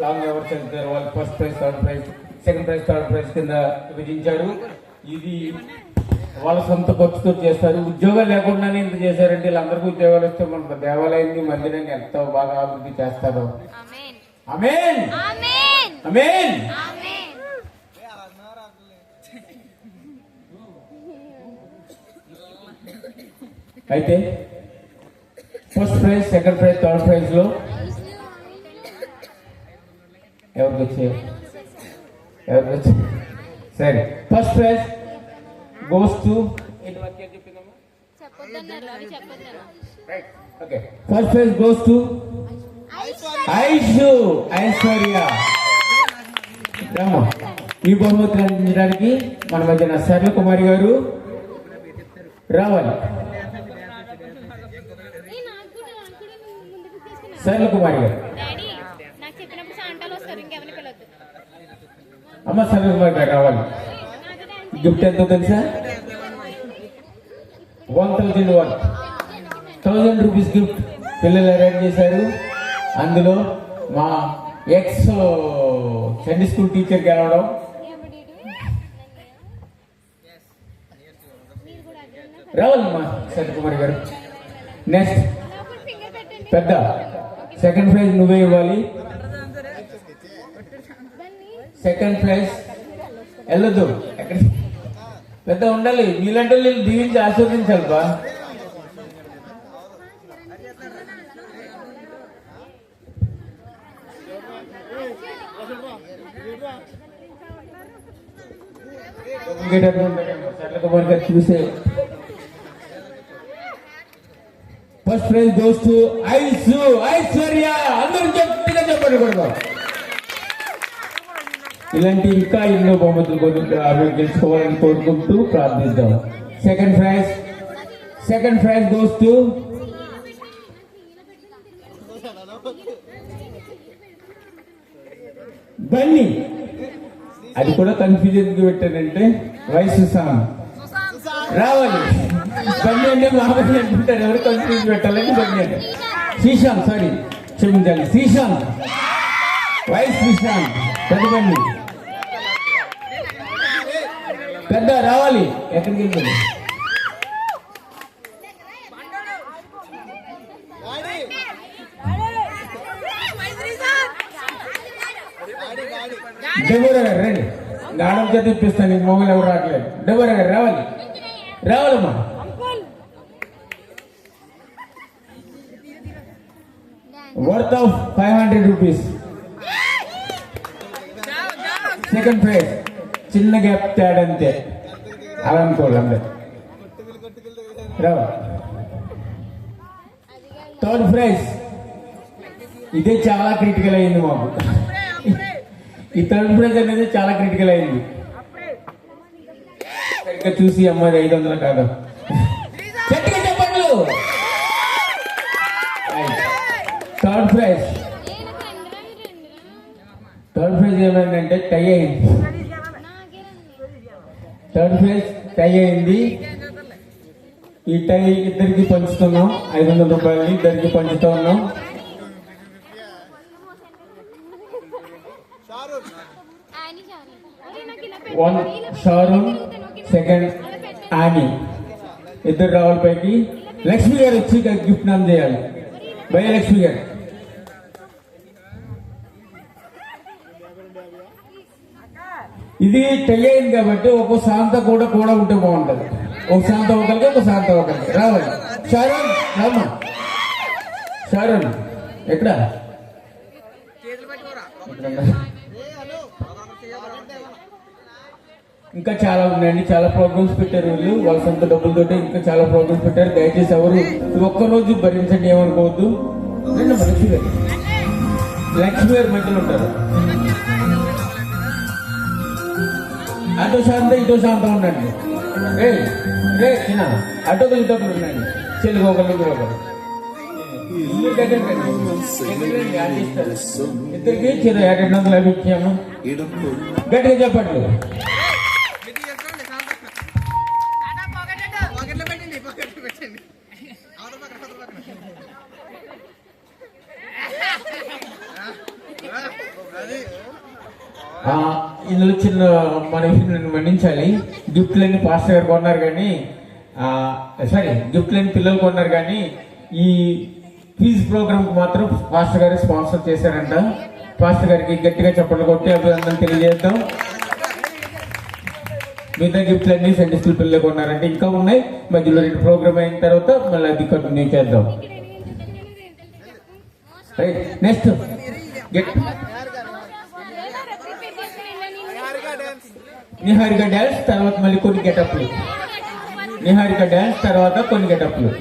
Long ఎవరు చదువుతారు వాళ్ళు first prize, third prize, second prize, third prize కింద విభజించారు. ఇది వాళ్ళ సొంత ఖర్చుతో చేస్తారు. ఉద్యోగాలు లేకుండానే ఇంత చేశారంటే వీళ్ళందరికీ ఉద్యోగాలు వస్తే మన దేవాలయాన్ని మందిరాన్ని ఎంత బాగా అభివృద్ధి చేస్తారో. ఆమేన్ ఆమేన్. అయితే first prize, second prize, third prize లో ఎవరికి వచ్చాయి? సరే, first prize goes to first prize goes to Aishwarya. ఈ బహుమతులు అందించడానికి మన మధ్యన సరళ కుమారి గారు రావాలి. సరళ కుమారి గారు, అమ్మ సరళ కుమారి గారు రావాలి. గిఫ్ట్ ఎంతో తెలుసా? 1000 రూపీస్ గిఫ్ట్ పిల్లలు అరేంజ్ చేశారు. అందులో మా ఎక్స్ సండే స్కూల్ టీచర్ గెలవడం, రావాలమ్మా సరళ కుమారి గారు. నెక్స్ట్ పెద్ద సెకండ్ ప్రైజ్ నువ్వే ఇవ్వాలి. సెకండ్ ప్రైజ్ వెళ్ళొద్దు, ఎక్కడ పెద్ద ఉండాలి. మీలాంటి వాళ్ళు దీవించి ఆస్వాదించాలి బా. సరళ కుమార్ గారు చూసే first prize goes to Aishwarya. అందరూ గట్టిగా చెప్పండి కూడా. ఇలాంటి ఇంకా ఎన్నో బహుమతులు అవి గెలుచుకోవాలని కోరుకుంటూ ప్రార్థిద్దాం. Second prize goes to Bunny. అది కూడా కన్ఫ్యూజన్ పెట్టానంటే వయసు సాంగ్ రావాలి. బన్నీ అంటే మామూలు అంటుంటారు, ఎవరు కన్ఫ్యూజ్ పెట్టాలని బన్నీ అంటే శ్రీశాంత్, సారీ క్షమించాలి, శ్రీశాంత్, వైస్ శ్రీశాంత్, పెద్ద బన్నీ పెద్ద రావాలి. ఎక్కడికి వెళ్తుంది? డెబోరా గారు రండి, గాడం చేత ఇప్పిస్తాను. నీకు మొబైల్ ఎవరు రావట్లేదు. డెబోరా గారు రావాలమ్మా. Worth of 500 rupees. Second prize చిన్న గ్యాప్ తేడంతే, అలా అనుకోవాలి అందరు. థర్డ్ ప్రైజ్ ఇదే చాలా క్రిటికల్ అయింది మాకు. ఈ థర్డ్ ప్రైజ్ అనేది చాలా క్రిటికల్ అయింది. సరిగ్గా చూసి అమ్మాది 500 కాదు, గట్టిగా చెప్పండి. థర్డ్ ప్రైజ్ ఏమైందంటే టై అయింది. థర్డ్ ప్రైజ్ టై అయింది. ఈ టై ఇద్దరికి పంచుతున్నాం. 500 రూపాయలు ఇద్దరికి పంచుతూ ఉన్నాం. వన్ షారూన్, సెకండ్ ఆని, ఇద్దరు రావాలి పైకి. లక్ష్మి గారు వచ్చి గిఫ్ట్ నామ్ చేయాలి. భయ లక్ష్మి గారు. ఇది టై అయింది కాబట్టి ఒక శాంత కూడా ఉంటే బాగుంటది. ఒక శాంత ఒకరికి, ఒక శాంత ఒకరికి రావాలి. షారూన్ రామా. షారూన్ ఎక్కడ? ఇంకా చాలా ఉన్నాయండి, చాలా ప్రోగ్రామ్స్ పెట్టారు వీళ్ళు వాళ్ళ సొంత డబ్బులతో. ఇంకా చాలా ప్రోగ్రామ్స్ పెట్టారు. దయచేసి ఎవరు ఒక్కరోజు భరించండి, ఏమనుకోవద్దు. లక్ష్మి గారు మధ్యలో ఉంటారు. అటో శాంత ఇటో శాంత ఉండండి. రే చిన్న అటోకి ఇటోకి ఉండండి. చెల్లి ఒకరు మీరు ఒకరు ఇద్దరికి 250 ఇచ్చాము. గట్టిగా చెప్పండి. ఇందులో చిన్న మన విషయం మన్నించాలి. గిఫ్ట్లన్నీ పాస్టర్ గారు కొన్నారు కానీ గిఫ్ట్లన్నీ పిల్లలు కొన్నారు కానీ ఈ క్విజ్ ప్రోగ్రామ్ కు మాత్రం పాస్టర్ గారు స్పాన్సర్ చేశారంట. పాస్టర్ గారికి గట్టిగా చప్పట్లు కొట్టి అభినందనలు తెలియజేద్దాం. మిగతా గిఫ్ట్లన్నీ సండే స్కూల్ పిల్లలు కొన్నారంటే ఇంకా ఉన్నాయి. మధ్యలో 2 ప్రోగ్రామ్ అయిన తర్వాత మళ్ళీ అది కంటిన్యూ చేద్దాం. రైట్, నెక్స్ట్ నిహారిక డ్యాన్స్ తర్వాత మళ్ళీ కొన్ని గెటప్లు. నిహారిక డ్యాన్స్ తర్వాత కొన్ని గెటప్లు.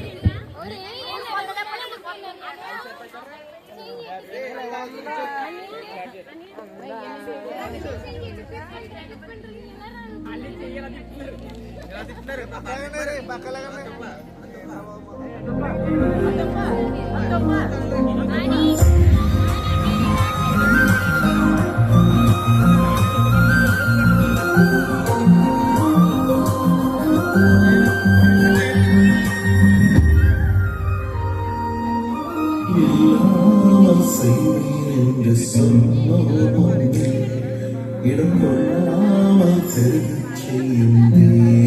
இடம் கொள்ளாமல் தெரிவு செய்யும்